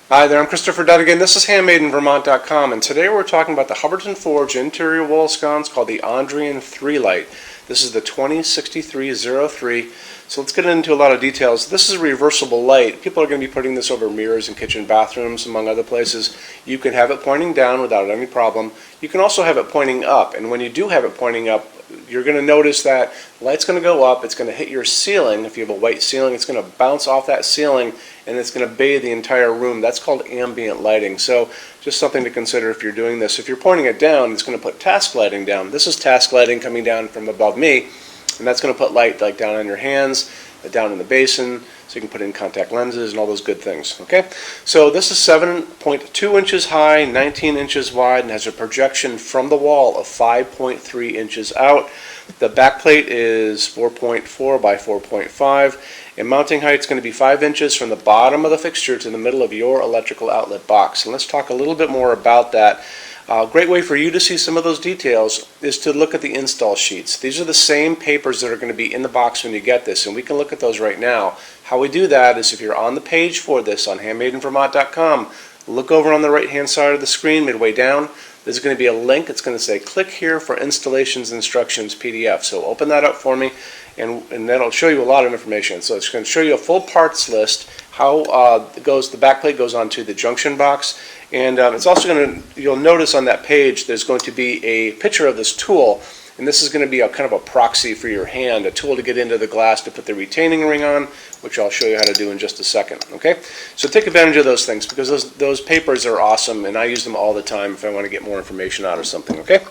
Hi there, I'm Christopher Dutt again. This is HandmadeInVermont.com, and today we're talking about the Hubbardton Forge interior wall sconce called the Ondrian 3 Light. This is the 206303. So let's get into a lot of details. This is a reversible light. People are going to be putting this over mirrors in kitchen bathrooms, among other places. You can have it pointing down without any problem. You can also have it pointing up, and when you do have it pointing up, you're going to notice that the light's going to go up, it's going to hit your ceiling. If you have a white ceiling, it's going to bounce off that ceiling and it's going to bathe the entire room. That's called ambient lighting. So just something to consider if you're doing this. If you're pointing it down, it's going to put task lighting down. This is task lighting coming down from above me, and that's going to put light like down on your hands, down in the basin, so you can put in contact lenses and all those good things. Okay, so this is 7.2 inches high, 19 inches wide, and has a projection from the wall of 5.3 inches out. The back plate is 4.4 by 4.5, and mounting height is going to be 5 inches from the bottom of the fixture to the middle of your electrical outlet box. And let's talk a little bit more about that. A great way for you to see some of those details is to look at the install sheets. These are the same papers that are going to be in the box when you get this, and we can look at those right now. How we do that is if you're on the page for this on HandmadeInVermont.com, look over on the right hand side of the screen midway down. There's going to be a link. It's going to say click here for installations instructions PDF. So open that up for me, and that'll show you a lot of information. So it's going to show you a full parts list, how it goes. The back plate goes onto the junction box, and it's also going to, you'll notice on that page there's going to be a picture of this tool, and this is going to be a kind of a proxy for your hand, a tool to get into the glass to put the retaining ring on, which I'll show you how to do in just a second. Okay, so take advantage of those things because those papers are awesome, and I use them all the time if I want to get more information out of something. Okay,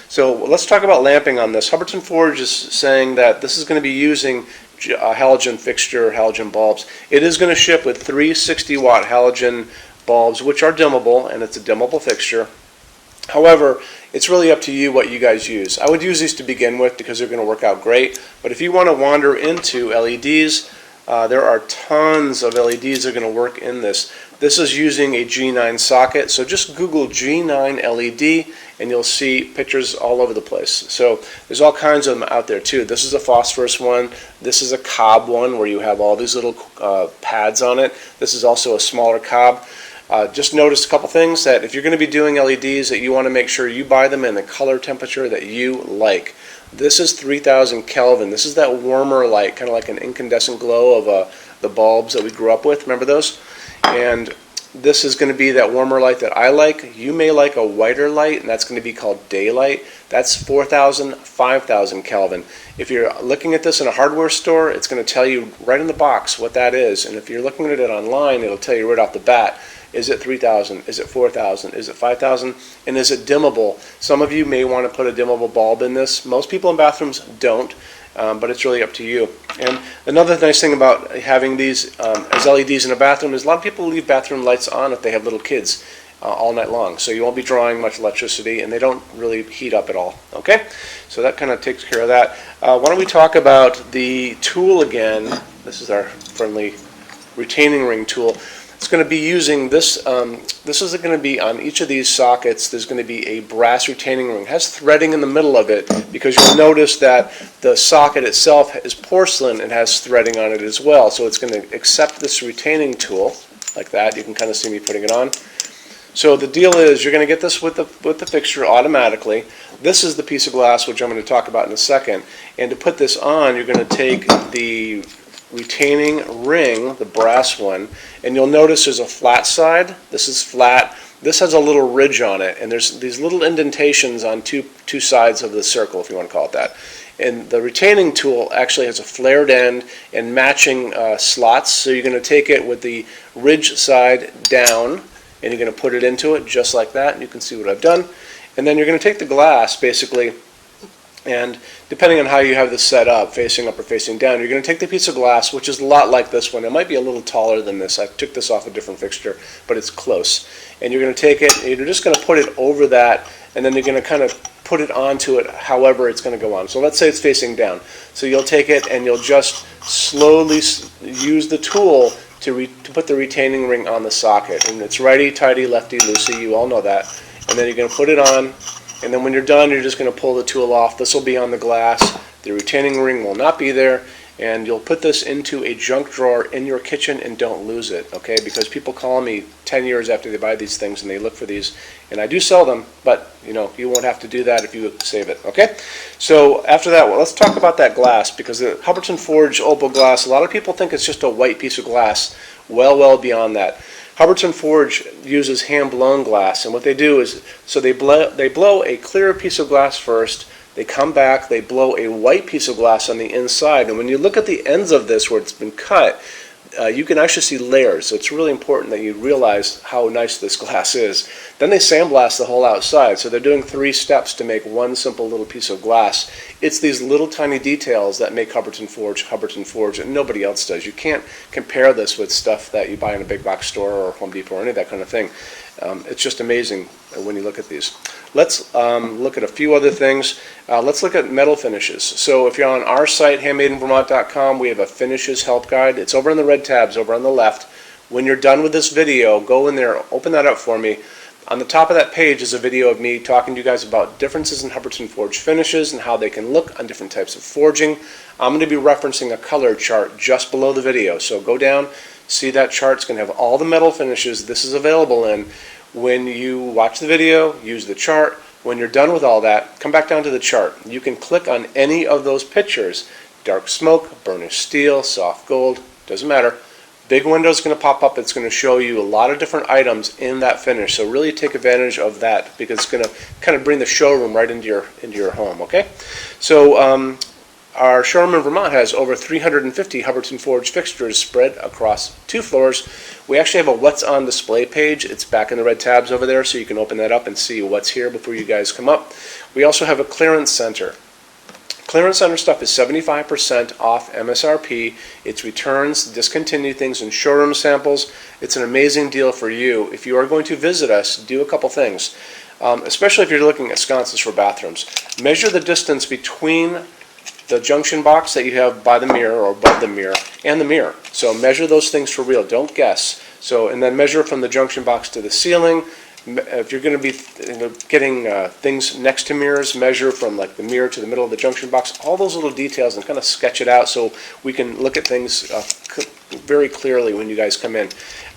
so let's talk about lamping on this. Hubbardton Forge is saying that this is going to be using a halogen fixture, halogen bulbs. It is going to ship with 360-watt halogen bulbs, which are dimmable, and it's a dimmable fixture. However, it's really up to you what you guys use. I would use these to begin with because they're going to work out great, but if you want to wander into LEDs, there are tons of LEDs that are going to work in this. This is using a G9 socket, so just Google G9 LED and you'll see pictures all over the place. So there's all kinds of them out there too. This is a phosphorus one. This is a cob one where you have all these little pads on it. This is also a smaller cob. Just notice a couple things, that if you're going to be doing LEDs, that you want to make sure you buy them in the color temperature that you like. This is 3000 Kelvin. This is that warmer light, kind of like an incandescent glow of the bulbs that we grew up with. Remember those? And this is going to be that warmer light that I like. You may like a whiter light, and that's going to be called daylight. That's 4000, 5000 Kelvin. If you're looking at this in a hardware store, it's going to tell you right in the box what that is. And if you're looking at it online, it'll tell you right off the bat. Is it 3000? Is it 4000? Is it 5000? And is it dimmable? Some of you may want to put a dimmable bulb in this. Most people in bathrooms don't, but it's really up to you. And another nice thing about having these as LEDs in a bathroom is a lot of people leave bathroom lights on if they have little kids all night long. So you won't be drawing much electricity, and they don't really heat up at all. Okay? So that kind of takes care of that. Why don't we talk about the tool again? This is our friendly retaining ring tool. It's going to be using this. This is going to be on each of these sockets. There's going to be a brass retaining ring. It has threading in the middle of it because you'll notice that the socket itself is porcelain and has threading on it as well. So it's going to accept this retaining tool like that. You can kind of see me putting it on. So the deal is you're going to get this with the fixture automatically. This is the piece of glass which I'm going to talk about in a second. And to put this on, you're going to take the retaining ring, the brass one, and you'll notice there's a flat side. This is flat. This has a little ridge on it, and there's these little indentations on two sides of the circle, if you want to call it that. And the retaining tool actually has a flared end and matching slots, so you're going to take it with the ridge side down, and you're going to put it into it just like that, and you can see what I've done. And then you're going to take the glass, basically, and depending on how you have this set up, facing up or facing down, you're going to take the piece of glass, which is a lot like this one. It might be a little taller than this. I took this off a different fixture, but it's close. And you're going to take it, and you're just going to put it over that, and then you're going to kind of put it onto it however it's going to go on. So let's say it's facing down. So you'll take it, and you'll just slowly use the tool to put the retaining ring on the socket. And it's righty-tighty, lefty-loosey. You all know that. And then you're going to put it on. And then when you're done, you're just going to pull the tool off. This will be on the glass. The retaining ring will not be there. and you'll put this into a junk drawer in your kitchen and don't lose it, okay? Because people call me 10 years after they buy these things and they look for these, and I do sell them, but you know, you won't have to do that if you save it, okay? So after that, well, let's talk about that glass, because the Hubbardton Forge opal glass, a lot of people think it's just a white piece of glass. Well beyond that. Hubbardton Forge uses hand-blown glass, and what they do is, so they blow a clear piece of glass first. They come back, they blow a white piece of glass on the inside, and when you look at the ends of this where it's been cut, you can actually see layers, so it's really important that you realize how nice this glass is. Then they sandblast the whole outside, so they're doing 3 steps to make one simple little piece of glass. It's these little tiny details that make Hubbardton Forge, and nobody else does. You can't compare this with stuff that you buy in a big box store or Home Depot or any of that kind of thing. It's just amazing when you look at these. Let's look at a few other things. Let's look at metal finishes. So if you're on our site, HandmadeInVermont.com, we have a finishes help guide. It's over in the red tabs over on the left. When you're done with this video, go in there, open that up for me. On the top of that page is a video of me talking to you guys about differences in Hubbardton Forge finishes and how they can look on different types of forging. I'm going to be referencing a color chart just below the video. So go down, see that chart. It's going to have all the metal finishes this is available in. When you watch the video, use the chart. When you're done with all that, come back down to the chart. You can click on any of those pictures. Dark smoke, burnished steel, soft gold, doesn't matter. Big window is going to pop up. It's going to show you a lot of different items in that finish. So really take advantage of that, because it's going to kind of bring the showroom right into your home, okay? So our showroom in Vermont has over 350 Hubbardton Forge fixtures spread across 2 floors. We actually have a what's on display page. It's back in the red tabs over there, so you can open that up and see what's here before you guys come up. We also have a clearance center. Clearance center stuff is 75% off MSRP. It's returns, discontinued things, and showroom samples. It's an amazing deal for you. If you are going to visit us, do a couple things, especially if you're looking at sconces for bathrooms. Measure the distance between the junction box that you have by the mirror or above the mirror and the mirror. So measure those things for real. Don't guess. So, and then measure from the junction box to the ceiling. If you're going to be getting things next to mirrors, measure from like the mirror to the middle of the junction box. All those little details, and kind of sketch it out so we can look at things very clearly when you guys come in.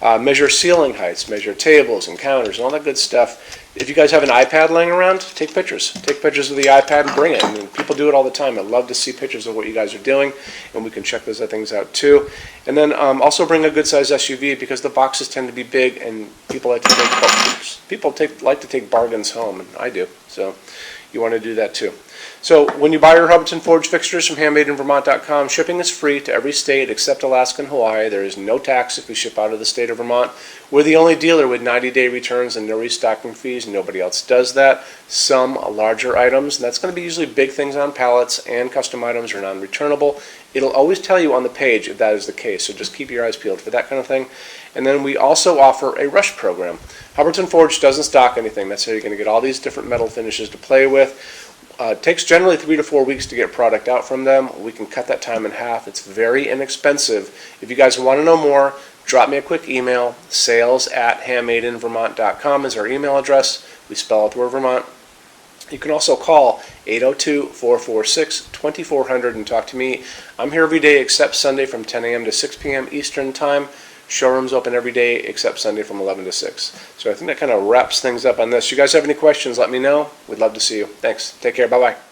Measure ceiling heights, measure tables and counters and all that good stuff. If you guys have an iPad laying around, take pictures. Take pictures of the iPad and bring it. I mean, people do it all the time. I love to see pictures of what you guys are doing, and we can check those things out too. And then also bring a good-sized SUV, because the boxes tend to be big, and people like to take bargains home, and I do. So you want to do that too. So when you buy your Hubbardton Forge fixtures from HandmadeInVermont.com, shipping is free to every state except Alaska and Hawaii. There is no tax if we ship out of the state of Vermont. We're the only dealer with 90-day returns and no restocking fees. Nobody else does that. Some larger items, and that's going to be usually big things on pallets, and custom items are non-returnable. It'll always tell you on the page if that is the case, so just keep your eyes peeled for that kind of thing. And then we also offer a rush program. Hubbardton Forge doesn't stock anything. That's how you're going to get all these different metal finishes to play with. It takes generally 3 to 4 weeks to get product out from them. We can cut that time in half. It's very inexpensive. If you guys want to know more, drop me a quick email. sales@HandmadeInVermont.com is our email address. We spell out the word Vermont. You can also call 802-446-2400 and talk to me. I'm here every day except Sunday from 10 a.m. to 6 p.m. Eastern Time. Showroom's open every day except Sunday from 11 to 6. So I think that kind of wraps things up on this. You guys have any questions, let me know. We'd love to see you. Thanks. Take care. Bye-bye.